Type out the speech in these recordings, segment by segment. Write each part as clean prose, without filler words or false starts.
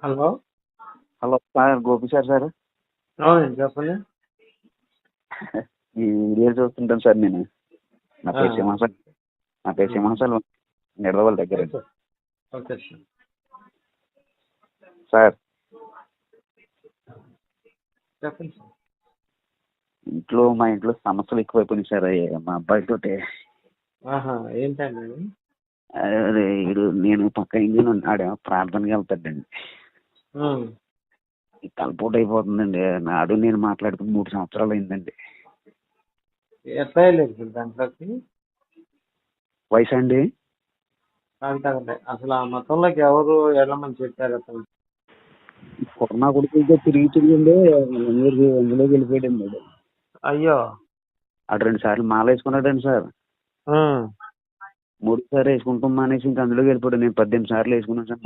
Hello. Hello sir, Gopi sir. అవునండి, చెప్పండి. ఈ వీడియో చూస్తుంటాను సార్ నేను. నా ఆ, పేరు సింహాసన్ నా పేరు ఉమ్, సింహాసన్ నిడదవోలు దగ్గర. Okay okay sir. సార్, చెప్పండి సార్. మా ఇంట్లో సమస్యలు ఎక్కువైపోయినాయి సార్. మా అబ్బాయితోటి ఆహా, ఏంటండి? అదే నేను పక్క ఇంజిన్ ఆడేమో ప్రార్థనకి వెళ్తాడండి. ఉమ్, ఈ తలపోటు అయిపోతుందండి. నాడు నేను మాట్లాడుకుని 3 సంవత్సరాలు అయిందండి. ఎట్లా వెళ్ళలేదు సార్ దాంట్లోకి? వయసు అండి కాదండి, అసలు ఆ మతంలోకి ఎవరు వెళ్ళమని చెప్పారు అసలు? కరోనా కొడుకులతో తిరిగి తిరిగిండే అందులోకి వెళ్ళిపోయాడండి వాడు. అయ్యో. ఆడు 2 సార్లు మాల వేసుకున్నాడండి సార్. ఉమ్, 3సారి వేసుకుంటాం మానేసి ఇంకా అందులోకి వెళ్ళిపోయాడు. నేను 18 సార్లు వేసుకున్నాను సార్.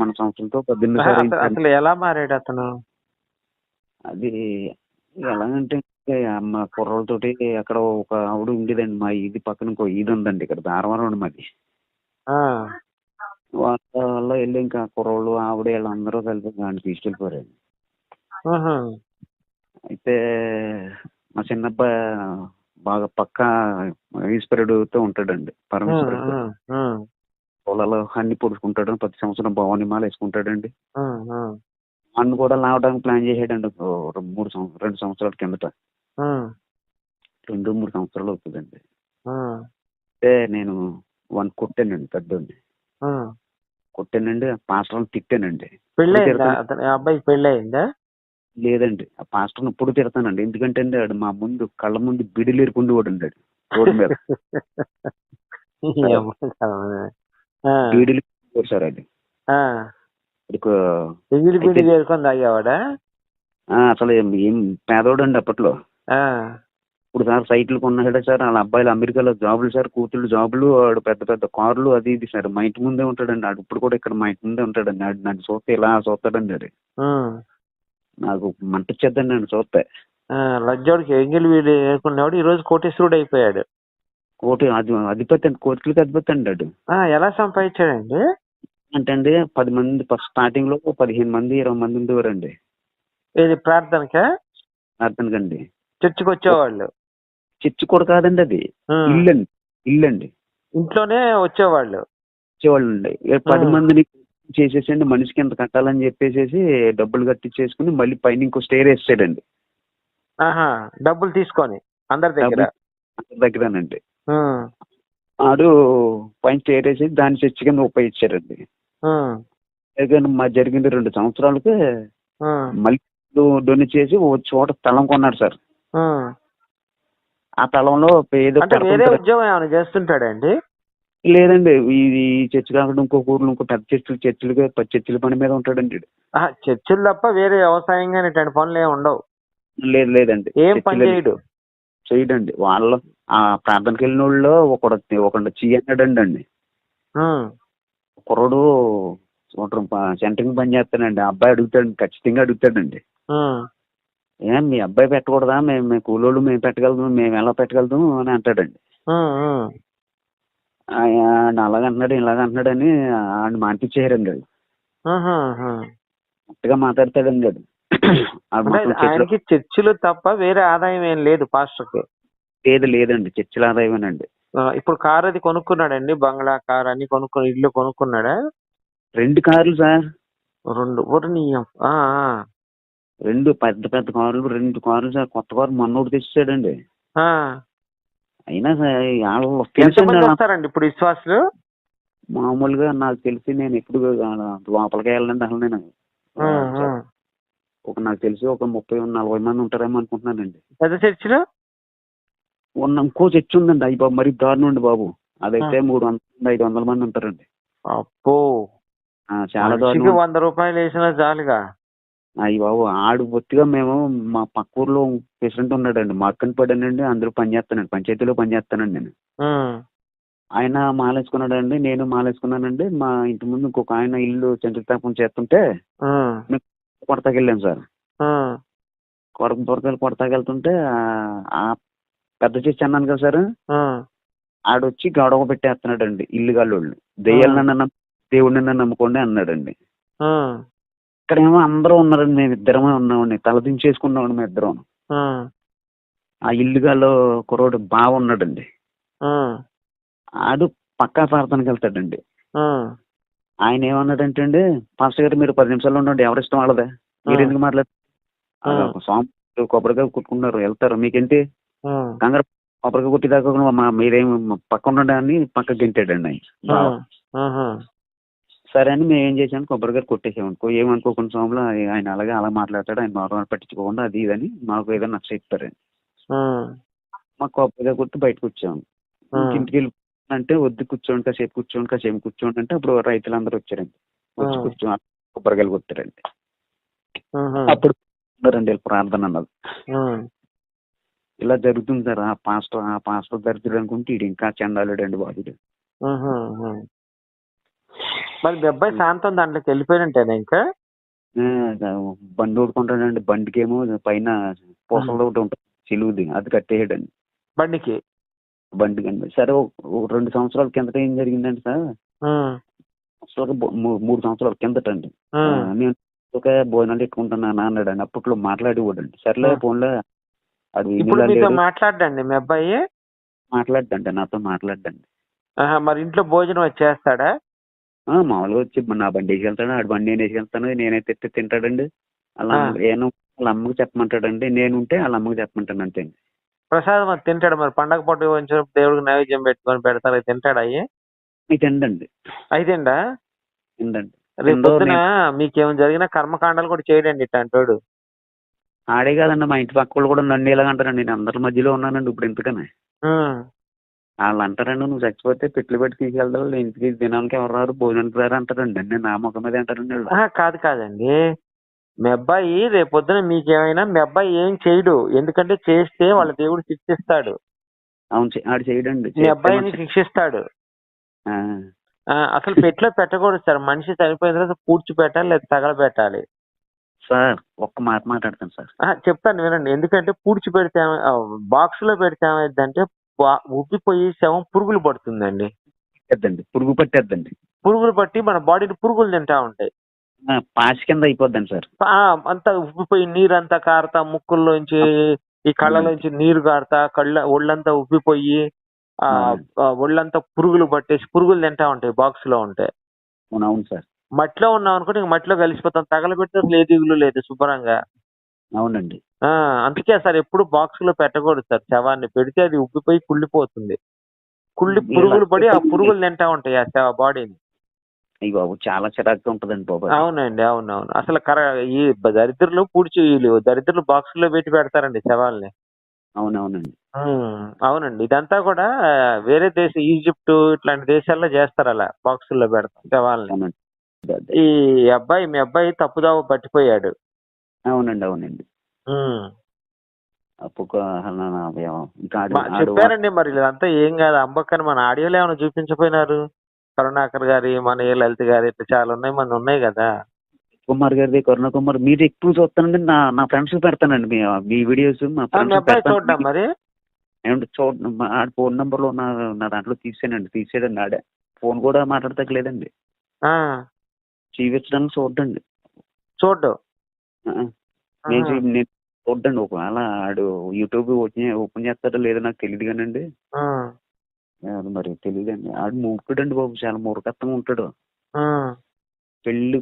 మన సంవత్సరంతో 18 సారి అయింది సార్. అసలు ఎలా మారాడు అతను? అది ఎలాగంటే మా కుర్రోళ్ళతోటి అక్కడ ఒక ఆవిడ ఉండేదండి. మా ఇది పక్కన ఇంకో ఇది ఉందండి, ఇక్కడ ధారవారం అండి మాది. ఆ, వాళ్ళ వెళ్ళి ఇంకా కుర్రోళ్ళు ఆవిడ వీళ్ళందరూ కలిపి దాన్ని తీసుకెళ్ళిపోయారండి. ఉహు, అయితే మా చిన్నబ్బాయి బాగా పక్కా ఈశ్వరుడుతో ఉంటాడండి, ఉమ్, పరమేశ్వరుడితో. ఉమ్, ఉమ్, పొలాలు అన్ని పొడుచుకుంటాడు. ప్రతి సంవత్సరం భవాని మాల వేసుకుంటాడండి. ఉమ్, ఉమ్, అన్ను కూడా లావడానికి ప్లాన్ చేసాడండి. 2 సంవత్సరాల కిందట. ఉమ్, 2-3 సంవత్సరాలు అవుతుందండి. ఉమ్, అంటే నేను కొట్టానండి పెద్దోడిని. ఉమ్. కొట్టానండి. ఆ పాస్టర్ని తిట్టానండి. ఇప్పుడు పెళ్ళయిందా? తిడతాను అతని అబ్బాయికి పెళ్ళయిందా? లేదండి. ఆ పాస్టర్ని ఇప్పుడు తిడతానండి. ఎందుకంటే అండి ఆడు మా ముందు కళ్ళ ముందు బిడిలు ఎరుకుండేవాడు అండి. రోడ్డు మీద సార్, ఆ, బీడీలు సార్ అది. ఆ. ఇప్పుడు బిగిడి అయితే బిగిడి వేసుకొని తాగేవాడా? అసలు ఏం పేదోడండి అప్పట్లో. ఆ, ఇప్పుడు సార్ సైట్లు కొన్నాడే సార్. వాళ్ళ అబ్బాయిలు అమెరికాలో జాబులు సార్, కూతుళ్ళు జాబులు, వాడు పెద్ద పెద్ద కార్లు, అది ఇది సార్. మా ఇంటి ముందే ఉంటాడండి ఆడు. ఇప్పుడు కూడా ఇక్కడ మా ఇంటి ముందే ఉంటాడండి. ఆడు నన్ను చూస్తే ఇలా చూస్తాడండి. అది ఉమ్. నాకు మంట వచ్చేద్దండి నన్ను చూస్తే. లజ్జోడికి ఎంగిల్ వీడి వేసుకునేవాడు ఈ రోజు కోటీశ్వరుడు అయిపోయాడు. కోటి అధిపతి అండి, కోట్లకి అధిపతి అండి ఆడు. ఎలా సంపాదించాడండి? అంటే అండి 10 మంది ఫస్ట్ స్టార్టింగ్ లో 15 మంది 20 మంది ఉండేవారండి ఇది ప్రార్థనకా? అర్థనకండి. చర్చికి వచ్చేవాళ్ళు? చర్చి కూడా కాదండి, అది ఉమ్. ఇల్లండి. ఇంట్లోనే వచ్చేవాళ్ళు? వచ్చేవాళ్ళు అండి. 10 ఉమ్. మందిని చేసేసండి. మనిషికి ఎంత కట్టాలని చెప్పేసి డబ్బులు కట్టించేసుకుని మళ్ళీ పైన ఇంకో స్టేర్ వేసాడండి. ఆహా, డబ్బులు తీసుకొని అందరి దగ్గర? డబ్బులు అందరి దగ్గరనండి. ఉమ్. ఆడు పైన స్టేర్ వేసి దాన్ని చర్చి కింద ఉపయోగించారండి. ఉమ్. మా జరిగింది 2 సంవత్సరాలకి ఉమ్. మళ్ళీ డొనేట్ చేసి ఓ చోట స్థలం కొన్నాడు సార్. ఉమ్. ఆ స్థలంలో ఏదో అంటే వేరే పెడుతుంటారు. ఉద్యోగం ఏమైనా చేస్తుంటాడండి? లేదండి, ఈ చర్చి కాకుండా ఇంకో ఊర్లో ఇంకో పెద్ద చర్చిల పని మీద ఉంటాడండి ఈడు. చర్చిలు తప్ప వేరే వ్యవసాయంగా ఇట్లాంటి పనులు ఏమి ఉండవు? లేదండి, ఏం పని చర్చిలే చేయడు? చేయడండి. వాళ్ళు ఆ ప్రార్థనకి వెళ్ళిన వాళ్ళు ఒకడు చెయ్యి అన్నాడండి అండి. ఉమ్. కుర్రోడు సెంటరింగ్ పని చేస్తానండి. ఆ అబ్బాయి అడుగుతాడు, ఖచ్చితంగా అడుగుతాడండి. ఉమ్. మీ అబ్బాయి పెట్టకూడదా? మేము కూలోళ్ళు మేము పెట్టగలుగుతాం, మేము ఎలా పెట్టగలుగుతాం అని అంటాడండి. ఉమ్. ఉమ్. ఆయన అలాగంటున్నాడు ఇలాగంటున్నాడని ఆయన మానిపించేయారండి. అది ఉహు, ఉహు. కరెక్ట్గా మాట్లాడతాడండి. అది ఆడు అంటే మొత్తం చర్చిలో ఆయనకి చర్చిలు తప్ప వేరే ఆదాయం ఏం లేదు పాస్టర్కి? లేదండి, చర్చిల ఆదాయమేనండి. ఇప్పుడు కార్ అది కొనుక్కున్నాడండి, బంగ్లా కార్ అన్ని కొనుక్కుని ఇల్లు కొనుక్కున్నాడా? 2 కార్లు సార్. 2 ఊరినియం. 2 పెద్ద పెద్ద కార్లు, 2 కార్లు సార్. కొత్త కారు మొన్నోడు తెచ్చాడండి. అయినా సార్ వాళ్ళు తెలుసండి. ఎంతమంది వస్తారండి ఇప్పుడు విశ్వాసులు? మామూలుగా నాకు తెలిసి నేను ఎప్పుడు లోపలికి వెళ్ళండి అసలు నేను. నాకు తెలిసి ఒక 30-40 మంది ఉంటారేమో అనుకుంటున్నానండి. పెద్ద చర్చిలో ఇంకో చర్చి ఉందండి. అయ్యి బాబు మరీ దారుణం అండి బాబు. అదైతే 300-500 మంది ఉంటారండి. అప్పో, చాలా మనిషికి దారుణం. 100 రూపాయలు వేసినా చాలుగా. అయ్యి బాబు ఆడు బొత్తిగా మేము మా పక్క ఊర్లో ప్రెసిడెంట్ ఉన్నాడండి, మార్కన్ పడానండి. అందులో పనిచేస్తానండి, పంచాయతీలో పనిచేస్తానండి నేను. ఆయన మాలేసుకున్నాడండి, నేను మాలేసుకున్నానండి. మా ఇంటి ముందు ఇంకొక ఆయన ఇల్లు శంకుస్థాపన చేస్తుంటే కొడతాకెళ్ళాం సార్. కొడతాకెళ్తుంటే ఆ పెద్ద చర్చి అన్నాను కదా సార్, ఆడొచ్చి గొడవ పెట్టేస్తున్నాడండి. ఇల్లు గాళ్ళు దెయ్యాలన్నా దేవుడిని నమ్ముకోండి అన్నాడండి. ఇక్కడేమో అందరూ ఉన్నారండి, మేము ఇద్దరమే ఉన్నామండి, తలదించేసుకున్నామండి మేము ఇద్దరం. ఆ ఇల్లుగాలో కుర్రోడు బాగా ఉన్నాడండి, ఆడు పక్కా ప్రార్థనకి వెళ్తాడండి. ఆయన ఏమన్నాడంటే అండి, పాస్టర్ గారు మీరు 10 నిమిషాల్లో ఉండండి, ఎవరిష్టం వాళ్ళదే, మీరు ఎందుకు మాట్లాడారు, స్వామి కొబ్బరికాయ కుట్టుకున్నారు వెళ్తారు, మీకేంటి కంగారు, కొబ్బరికాయ కుట్టిదాకా మీరేం పక్క ఉండండి అని పక్కకి గెంటాడండి ఆయన. సరే అని మేము ఏం చేసాము, కొబ్బరికాయ కొట్టేసాము, ఏమనుకోకుండా స్వామిలో ఆయన అలాగే అలా మాట్లాడతాడు, ఆయన మాకు పట్టించుకోకుండా అది ఇదని మాకు ఏదో నచ్చ చెప్తారండి. మాకు కొబ్బరికాయ కొట్టి బయటకు వచ్చాము. ఇంటికి వెళ్ళి అంటే వద్దు కూర్చోండి, కాసేపు కూర్చోండి అంటే అప్పుడు రైతులందరూ వచ్చారండి, వచ్చి కూర్చోండి కొబ్బరికాయలు కొట్టారండి. అప్పుడు రండి ప్రార్థన అన్నది. ఇలా జరుగుతుంది సార్. ఆ పాస్టర్ దరిద్రుడు అనుకుంటే ఇది ఇంకా చండాలుడండి బాబుడు. మరి మీ అబ్బాయి శాంతం దాంట్లోకి వెళ్ళిపోయినట్టేనా ఇంకా? బండి ఓడుకుంటాడండి, బండికి ఏమో పైన పూసలు ఒకటి ఉంటుంది చిలువుది, అది కట్టేయడండి బండికి అండి. సరే 2 సంవత్సరాల కిందట ఏం జరిగిందండి సార్, 3 సంవత్సరాల కిందటండి, నేను ఒక భోజనాలు ఎక్కుంటున్నాను అన్నాడండి. అప్పట్లో మాట్లాడేవాడండి. సర్లే ఫోన్లో అది మాట్లాడండి మీ అబ్బాయి మాట్లాడండి, నాతో మాట్లాడండి. మరి ఇంట్లో భోజనం వచ్చేస్తాడా? మామూలుగా వచ్చి నా బండి వేసుకెళ్తాడు, ఆడి బండి నేను వేసుకెళ్తాను, నేనైతే తింటాడండి. అలా ఏమో వాళ్ళ అమ్మకి చెప్పమంటాడండి, నేనుంటే వాళ్ళ అమ్మకి చెప్పమంటాను అంతే. ప్రసాదం అది తింటాడు మరి? పండగ పూట వచ్చినప్పుడు దేవుడికి నైవేద్యం పెట్టుకొని పెడతారు, అది తింటాడా? తిండండి. అయితేండా తిండండి. రేపు పొద్దున మీకేమైనా జరిగిన కర్మకాండాలు కూడా చేయడండి ఇట్లాంటోడు. ఆడే కాదండి, మా ఇంటి పక్క వాళ్ళు కూడా నన్ను ఇలాగంటారండి, నేను అందరి మధ్యలో ఉన్నానండి ఇప్పుడు ఎందుకని. వాళ్ళు అంటారండి, నువ్వు చచ్చిపోతే పెట్లు పెట్టి తీసుకెళ్తావు, ఇంటికి దినానికి ఎవరు రారు, భోజనానికి రారు అంటారండి. నేను నా ముఖం మీద అంటారండి. కాదండి, మీ అబ్బాయి రేపొద్దున మీకేమైనా, మీ అబ్బాయి ఏం చేయడు, ఎందుకంటే చేస్తే వాళ్ళ దేవుడు శిక్షిస్తాడు. అవును, ఆడు చేయడండి, మీ అబ్బాయిని శిక్షిస్తాడు. అసలు పెట్లో పెట్టకూడదు సార్, మనిషి చనిపోయిన తర్వాత పూడ్చిపెట్టాలి లేదా తగలబెట్టాలి. సార్ ఒక్క మాట మాట్లాడతాను సార్. చెప్తాను వినండి. ఎందుకంటే పూడ్చిపెడితే బాక్స్ లో పెడితే ఏమైందంటే ఉబ్బిపోయి శవం పురుగులు పడుతుందండి, పురుగు పట్టేద్దండి, పురుగులు పట్టి మన బాడీని పురుగులు తింటా ఉంటాయి, పాచి కింద అయిపోద్దండి సార్. అంతా ఉబ్బిపోయి నీరంతా కారుతా, ముక్కుల్లోంచి ఈ కళ్ళలోంచి నీరు కారుతా, ఒళ్ళంతా ఉబ్బిపోయి ఒళ్ళంతా పురుగులు పట్టేసి పురుగులు తింటా ఉంటాయి బాక్స్ లో ఉంటే. అవును సార్. మట్టిలో ఉన్నాం అనుకుంటే ఇంక మట్టిలో కలిసిపోతాం, తగలబెడితే లేదు దిగులు లేదు శుభ్రంగా. అవునండి. అందుకే సార్ ఎప్పుడు బాక్స్ లో పెట్టకూడదు సార్, శవాన్ని పెడితే అది ఉబ్బిపోయి కుళ్ళిపోతుంది, పురుగులు పడి ఆ పురుగులు తింటా ఉంటాయి ఆ బాడీని. అయ్యి బాబు చాలా చిరాకుగా ఉంటదండి బాబు. అవునండి, అవునవును. అసలు ఈ దరిద్రులు దరిద్రులు బాక్స్ లో పెట్టి పెడతారండి శవాల్ని. అవునవునండి. అవునండి, ఇదంతా కూడా వేరే దేశం, ఈజిప్ట్ ఇట్లాంటి దేశాల్లో చేస్తారు, అలా బాక్సుల్లో పెడతారు శవాల్ని. మీ అబ్బాయి తప్పుదావ పట్టిపోయాడు. అవునండి. అవునండి. చెప్పారండి మరి ఇదంతా ఏం కాదు అంబక్కని మన ఆడియోలో ఏమైనా చూపించపోయినారు? కరుణాకర్ గారి, మన లలిత గారి, ఇట్లా చాలా ఉన్నాయి కదా. కుమార్ గారిది, కరుణ కుమార్, మీరు ఎక్కువ చూస్తానండి, నా ఫ్రెండ్స్ పెడతానండి మీ వీడియోస్. మా ఫ్రెండ్స్ చూడడం మరి చూడండి, ఆడ ఫోన్ నెంబర్లో నా దాంట్లో తీసాడండి ఆడే, ఫోన్ కూడా మాట్లాడతలేదండి, చూపించడానికి చూడండి నేను చూడండి. ఒకవేళ ఆడు యూట్యూబ్ ఓపెన్ చేస్తాడో లేదో నాకు తెలియదు కానండి, మరి తెలియదండి. ఆడు మూర్ఖుడండి బాబు, చాలా మూర్ఖత్వంగా ఉంటాడు. పెళ్లి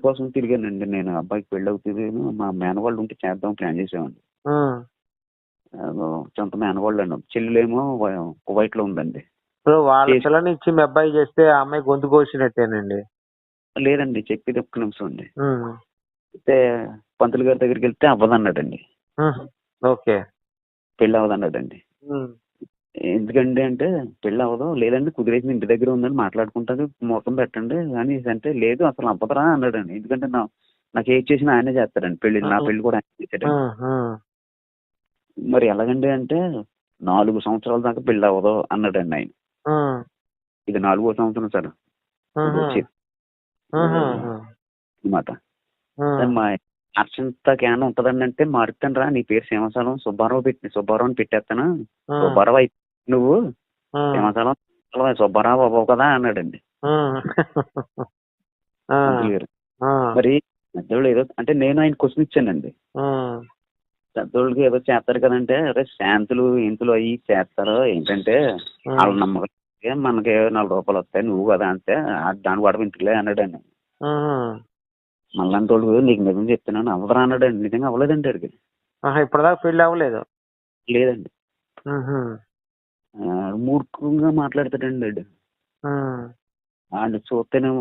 కోసం తిరిగానండి నేను, అబ్బాయికి పెళ్లి అవుతుంది, మా మేనవాళ్ళు ఉంటే చేద్దాం ప్లాన్ చేసామండి. సొంత మేనవాళ్ళు అండి, చెల్లెలేమో కువైట్ లో ఉందండి. వాళ్ళ పిల్లని ఇచ్చి మీ అబ్బాయి చేస్తే ఆ అమ్మాయి గొంతు కోసినట్టేనండి. లేదండి, చెప్పేది ఒక్క నిమిషం అండి. అయితే పంతులు గారి దగ్గరికి వెళ్తే అవ్వదన్నాడండి. ఓకే, పెళ్ళి అవ్వదన్నాడండి. ఎందుకండి అంటే, పెళ్ళి అవ్వదు, లేదండి కుదిరేసి ఇంటి దగ్గర ఉందని మాట్లాడుకుంటారు, ముహూర్తం పెట్టండి అని అంటే, లేదు అసలు అవ్వదురా అన్నాడండి. ఎందుకంటే నాకు ఏం చేసినా ఆయనే చేస్తాడండి పెళ్లి, నా పెళ్లి కూడా ఆయన చేశాడండి. మరి ఎలాగండి అంటే, 4 సంవత్సరాల దాకా పెళ్ళి అవ్వదు అన్నాడండి ఆయన. ఇది 4వ సంవత్సరం సార్ అన్నమాట. మా అర్చంతకి ఏమైనా ఉంటదండి అంటే, మారుతాను రా, నీ పేరు సింహాచలం సుబ్బారావు అని పెట్టేస్తాను, సుబ్బారావు అయితే నువ్వు సింహాచలం సుబ్బారావు అవ్వవు కదా అన్నాడండి. ఆ, పంతులు గారు. ఆ, మరి పెద్దోళ్ళు ఏదో అంటే నేను ఆయన క్వశ్చన్ ఇచ్చానండి. ఉమ్, పెద్దోళ్ళకి ఏదో చేస్తారు కదంటే, అరే శాంతులు ఇంతులు అవి చేస్తారు ఏంటంటే వాళ్ళ ఉమ్, నమ్మకం మనకి 4 రూపాయలు వస్తాయి నువ్వు కదా అంటే దాని గొడవ ఇంటిలే అన్నాడండి. ఉమ్. మళ్ళంటి వాళ్ళు నీకు నిజం చెప్తున్నాను అవ్వదురా అన్నాడండి. నిజంగా అవ్వలేదండి అడిగి. ఆహా, ఇప్పటిదాకా పెళ్లి అవ్వలేదు. లేదండి. ఉహు, మూర్ఖంగా మాట్లాడతాడండి వాడు. ఉమ్, వాడిని చూస్తేనేమో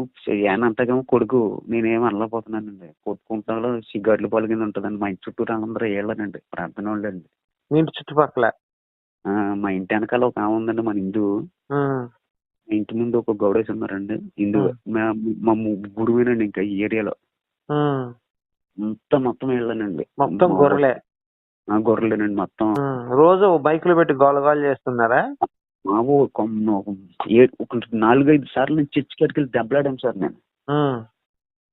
ఏనంతకేమో కొడుకు నేనేం అనలేకపోతున్నానండి. కొట్టుకుంటాలో సిగరెట్లు పాలు కింద ఉంటుందండి. మా ఇంటి చుట్టూరు అందరూ ఏళ్ళనండి ప్రార్థన వాళ్ళండి. మీ ఇంటి చుట్టుపక్కల. మా ఇంటి వెనకాల ఒక ఆమె ఉందండి మన హిందూ. ఉమ్, మా ఇంటి ముందు ఒక గౌడేసి ఉన్నారండి హిందూ. ఉమ్, మా ముగ్గురువేనండి ఇంకా ఈ ఏరియాలో ఉమ్. మొత్తం వెళ్ళానండి. మొత్తం గొర్రెలే. గొర్రెలేనండి మొత్తం. రోజు బైకులు పెట్టి గోలగోల చేస్తున్నారా? మాకు ఒక 4-5 సార్లు నేను చర్చి కాడికి వెళ్ళి దెబ్బలాడాను సార్ నేను. ఉమ్,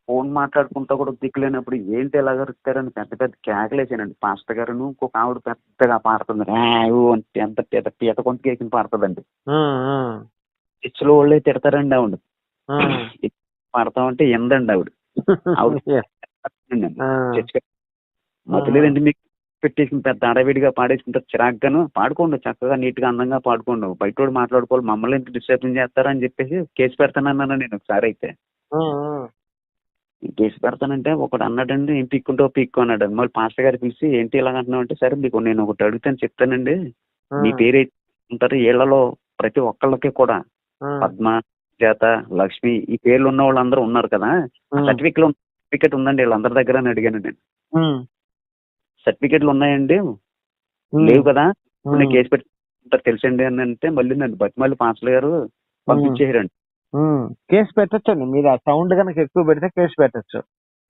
ఫోన్ మాట్లాడుకుంటా కూడా దిక్కులేనప్పుడు ఏంటి ఎలా గరుస్తారని పెద్ద పెద్ద కేకలేసానండి. పాస్టర్ గారును ఇంకొక ఆవిడ పెద్దగా పాడుతుంది. అంటే ఎంత పీత కొంత కేకిన పాడుతుందండి. ఉమ్, ఉమ్, చర్చిలో వాళ్ళే తిడతారండి ఆవిడ. ఉమ్. పాడతామంటే ఎందండి ఆవిడ. ఆవిడ ఆ, చర్చి మధ్యలేదండి మీకు పెట్టేసి పెద్ద అడవిడిగా పాడేసుకుంటారు చిరాగ్గాను. పాడుకోండి చక్కగా నీట్గా అందంగా పాడుకోండి. బయట మాట్లాడుకోవాలి మమ్మల్ని ఎంత డిస్టర్బ్ చేస్తారని చెప్పేసి కేసు పెడతానన్నాను నేను ఒకసారి అయితే. ఉమ్, ఉమ్, కేసు పెడతానంటే ఒకడు అన్నాడండి ఏం పీక్కుంటావు పీక్కు అన్నాడు. మళ్ళీ పాస్టర్ గారు పిలిచి ఏంటి ఇలా అంటున్నావు అంటే సరే మీకు నేను ఒకటి అడుగుతాను చెప్తానండి. మీ పేరు ఉంటారు వీళ్ళలో ప్రతి ఒక్కళ్ళకి కూడా పద్మ జాత లక్ష్మి ఈ పేర్లు ఉన్న వాళ్ళందరూ ఉన్నారు కదా. సర్టిఫికెట్ ఉందండి వీళ్ళందరి దగ్గర అని అడిగాను నేను. సర్టిఫికెట్లు ఉన్నాయండి లేవు కదా నేను కేసు పెట్టుకుంటారు తెలుసండి అని అంటే మళ్ళీ నన్ను బతిమల్లి పాస్టర్ గారు పంపించేయరండి. కేసు పెట్టచ్చండి. మీరు ఆ సౌండ్ కనుక ఎక్కువ పెడితే కేసు పెట్టచ్చు.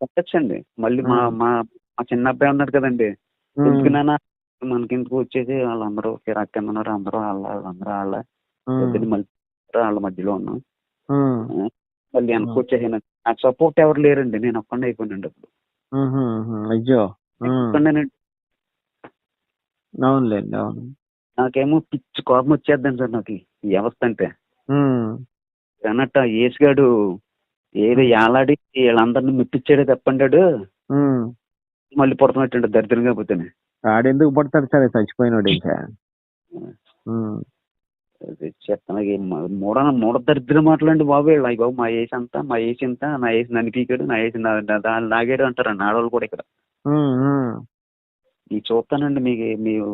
పెట్టచ్చండి. మళ్ళీ మా మా మా చిన్న అబ్బాయి ఉన్నాడు కదండి ఎందుకున్నా మనకిందుకు వచ్చేసి వాళ్ళందరూ కిరాక్కన్నారు అందరూ వాళ్ళ ఇద్దరిని మళ్ళీ వాళ్ళ మధ్యలో ఉన్నాం. మళ్ళీ వెనక్కి వచ్చేసాను. నాకు సపోర్ట్ ఎవరు లేరండి. నేను ఒక్కడే అయిపోయానండి అప్పుడు. అయ్యో. ఒక్కడేనండి. అవునులేండి. అవును. నాకేమో పిచ్చి కోపం వచ్చేద్దాం సార్ నాకు ఈ వ్యవస్థ అంటే. అన్నట్టు యేసుగాడు ఏదో ఏలాడి వీళ్ళందరినీ మెప్పించాడే తప్పంటాడు మళ్ళీ పుడుతున్నట్టు దరిద్రంగా పోతేనే. ఆడెందుకు పడతాడు సరే చచ్చిపోయినాడు ఇంకా. చెప్తాను మూడ దరిద్రం మాట్లాడండి బాబు. అయ్యి బాబు మా ఏసి అంతా మా ఏసి ఇంత నా ఏసి నన్ను పీకాడు నా ఏసి నాగాడు అంటారండి ఆడవాళ్ళు కూడా ఇక్కడ. మీకు చూస్తానండి మీకు మీరు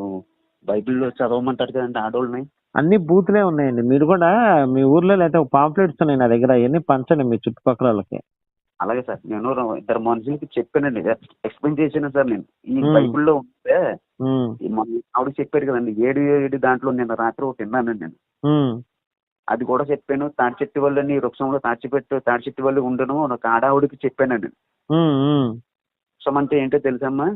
బైబిల్లో చదవమంటారు కదండి ఆడవాళ్ళని. అన్ని బూతులే ఉన్నాయండి. మీరు కూడా మీ ఊర్లో లేకపోతే పాంప్లెట్స్ ఉన్నాయి నా దగ్గర అవన్నీ పంచండి మీ చుట్టుపక్కల వాళ్ళకి. అలాగే సార్ నేను 2 మనుషులకి చెప్పానండి ఎక్స్ప్లెయిన్ చేశాను సార్ నేను. ఈ బైబిల్లో ఉంటే ఆవిడ చెప్పారు కదండి 7 దాంట్లో నిన్న రాత్రి ఒకటి విన్నానండి నేను. అది కూడా చెప్పాను. తాడి చెట్టు వల్లని వృక్షంలో తాడి చెట్టు వల్ల ఉండను ఒక ఆడావిడికి చెప్పానండి. వృక్షం అంటే ఏంటో తెలుసమ్మా?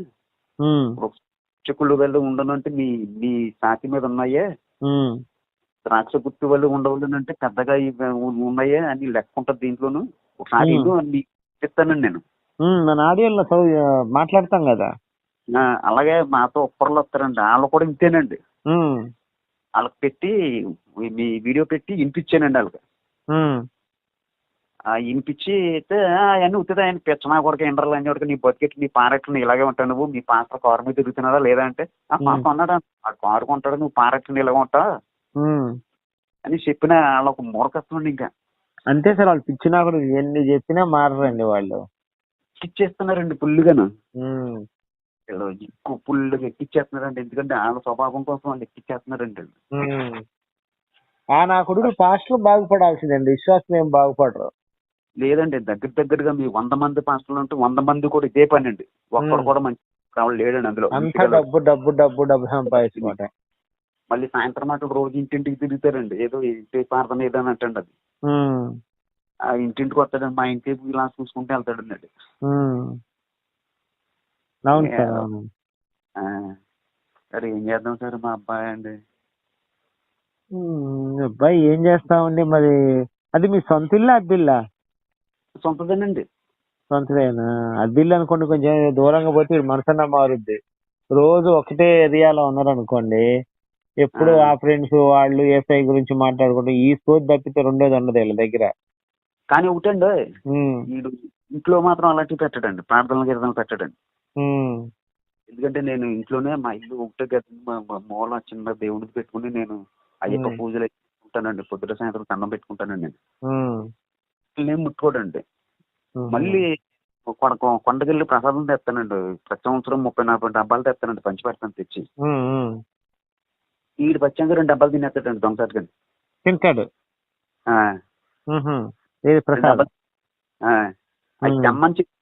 వృక్షకుళ్ళు వల్ల ఉండను అంటే మీ మీ సాతి మీద ఉన్నాయే. ద్రాక్ష గుర్తు వల్ల ఉండవలను అంటే పెద్దగా ఉన్నాయే అని లెక్క ఉంటుంది దీంట్లోను. ఒకసారి అన్ని చెప్తానండి నేను. మన ఆడియోలో మాట్లాడతాం కదా. అలాగే మాతో ఒప్పర్లు వస్తారండి వాళ్ళు కూడా ఇంతేనండి. వాళ్ళకి పెట్టి మీ వీడియో పెట్టి వినిపించానండి వాళ్ళకి. వినిపించి అయితే అవన్నీ ఉత్తితే ఆయన పిచ్చనా కూడా ఇంటర్లు అని చెప్పి నీ బతికెట్ నీ పారెట్లు ఇలాగే ఉంటావు నువ్వు మీ పాస్టర్ కారు మీద తిరుగుతున్నారా లేదా అంటే పాప అన్నాడు ఆ కారు కొంటాడు నువ్వు పారెట్లు ఇలాగ ఉంటావు అని చెప్పిన వాళ్ళకు మూర్ఖత్వం ఇంకా. అంతే సార్ వాళ్ళు పిచ్చినా కూడా ఎన్ని చెప్పినా మారరండి వాళ్ళు. ఎక్కిచ్చేస్తున్నారండి ఫుల్గాను. ఫుల్గా ఎక్కిచ్చేస్తున్నారండి. ఎందుకంటే వాళ్ళ స్వభావం కోసం వాళ్ళు ఎక్కిచ్చేస్తున్నారండి. నా కొడుకు పాస్టర్లు బాగుపడాల్సిందండి. విశ్వాసం ఏం బాగుపడరు. లేదండి దగ్గరగా మీ 100 మంది పాస్టర్లు ఉంటే 100 మంది కూడా ఇదే పని అండి. ఒక్కడు కూడా మంచి లేడండి అందులో. అంతా డబ్బు డబ్బు డబ్బు డబ్బు సంపాదించుకోవటం. మళ్ళీ సాయంత్రం మాట రోజు ఇంటింటికి తిరుగుతారండి. ఏదో ఇంటి ప్రార్థన ఏదని అంటండి అది. ఆ ఇంటింటికి వస్తాడండి. మా ఇంటి ఇలా చూసుకుంటూ వెళ్తాడండి. సరే ఏం చేద్దాం సార్ మా అబ్బాయి అండి. అబ్బాయి ఏం చేస్తామండి మరి. అది మీ సొంత ఇల్లా అద్దిల్లా? సొంతదేనండి. సొంతదేనా? అద్దిల్లు అనుకోండి కొంచెం దూరంగా పోతే మనసన్నా మారుద్ది. రోజు ఒకటే ఏరియాలో ఉన్నారనుకోండి ఎప్పుడు ఆ ఫ్రెండ్స్ వాళ్ళు ఏసఐ గురించి మాట్లాడుకుంటూ ఈ స్కోర్ తప్పితే రెండోది ఉండదు వీళ్ళ దగ్గర. కానీ ఒకటండి, ఉమ్, వీడు ఇంట్లో మాత్రం అలాంటివి పెట్టడండి, ప్రార్థనలు గిర్థనలు పెట్టడండి. ఉమ్, ఎందుకంటే నేను ఇంట్లోనే మా ఇల్లు ఒకటే గది, మూల చిన్న దేవుడికి పెట్టుకుని నేను అయ్యప్ప ఉమ్, పూజలు ఉంటానండి, పొద్దుట సాయంత్రం దండం పెట్టుకుంటానండి నేను. ఉమ్, నేను ముట్టుకోడండి. ఉమ్, మళ్ళీ కొండకెళ్ళి ప్రసాదం తెస్తానండి, ప్రతి సంవత్సరం 30-40 డబ్బాలు తెస్తానండి, పంచి పెడతాను తెచ్చి. ఉమ్, ఉమ్. ఈడు పచ్చాక 2 డబ్బాలు తినేస్తాడండి దొంగసాటుగా. తింటాడు. ఉహు. ఏది 2 ప్రసాదం? డబ్బాలు అవి ఉమ్, తెమ్మని చెప్పి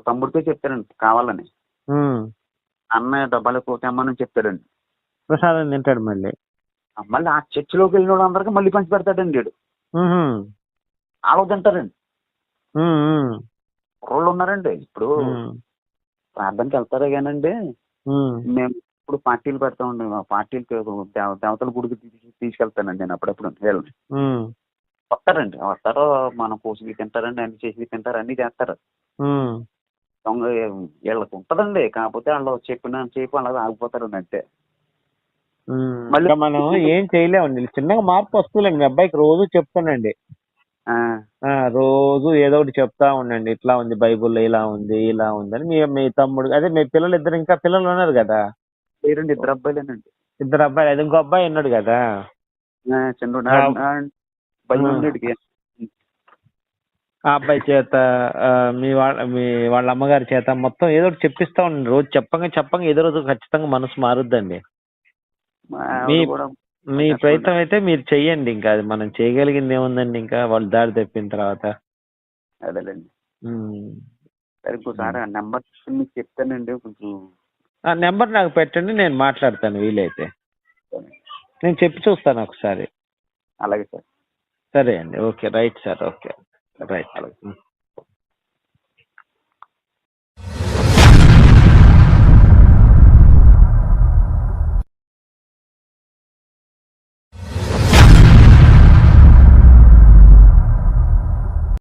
తమ్ముడితో చెప్తానండి కావాలని. ఉమ్. అన్న డబ్బాలు ఎక్కువ తెమ్మని చెప్తాడండి. ప్రసాదం తింటాడు మళ్ళీ. మళ్ళీ ఆ చర్చిలోకి వెళ్ళిన వాళ్ళందరికీ మళ్ళీ పంచి పెడతాడండి వీడు. ఉహు. వాళ్ళు తింటారండి. ఉమ్, ఉమ్, కుర్రోళ్ళు ఉన్నారండి ఇప్పుడు ఉమ్, ప్రార్థనకి వెళ్తారే కానండి, ఉమ్, మేము ఇప్పుడు పార్టీలు పెడతామండి. మా పార్టీలకి దేవతల గుడికి తీసుకెళ్తానండి నేను అప్పుడప్పుడు. వీళ్ళని ఉమ్, వస్తారండి, వస్తారు, మనం కోసివి తింటారండి, అన్ని చేసి తింటారు, అన్ని చేస్తారు. ఉమ్. దొంగ వీళ్ళకి ఉంటదండి, కాకపోతే వాళ్ళు చెప్పిన చేపు అలా ఆగిపోతారండి అంతే. మళ్ళీ ఇంకా మనం ఏం చేయలేమండి. చిన్నగా మార్పు వస్తుందండి. మీ అబ్బాయికి రోజు చెప్తానండి. రోజు ఏదో ఒకటి చెప్తా ఉండండి. ఇట్లా ఉంది బైబుల్లో, ఇలా ఉంది, ఇలా ఉంది అని. మీ తమ్ముడు, అదే మీ పిల్లలు ఇద్దరు, ఇంకా పిల్లలు ఉన్నారు కదా, లేరండి, 2 అబ్బాయిలేనండి. 2 అబ్బాయిలు. అది ఇంకో అబ్బాయి ఉన్నాడు కదా. చిన్నోడు ఆ భయం ఉండేటికి. ఆ అబ్బాయి చేత, మీ వాళ్ళ అమ్మగారి చేత మొత్తం ఏదో ఒకటి చెప్పిస్తా ఉండండి. రోజు చెప్పంగా ఏదో రోజు ఖచ్చితంగా మనసు మారుద్దండి. మా మీ ఆవిడ కూడా మీ చెప్పండి. ప్రయత్నం అయితే మీరు చెయ్యండి. ఇంకా అది మనం చేయగలిగింది ఏముందండి, ఇంకా వాళ్ళు దారి తప్పిన తర్వాత. అదేలేండి. ఉమ్. సరే ఇంకోసారి ఆ నెంబర్ మీకు చెప్తానండి కొంచెం. ఆ నెంబర్ నాకు పెట్టండి, నేను మాట్లాడతాను వీలైతే. నేను చెప్పి చూస్తాను ఒకసారి. అలాగే సార్. సరే అండి. Okay, right sir. Okay, right. అలాగే.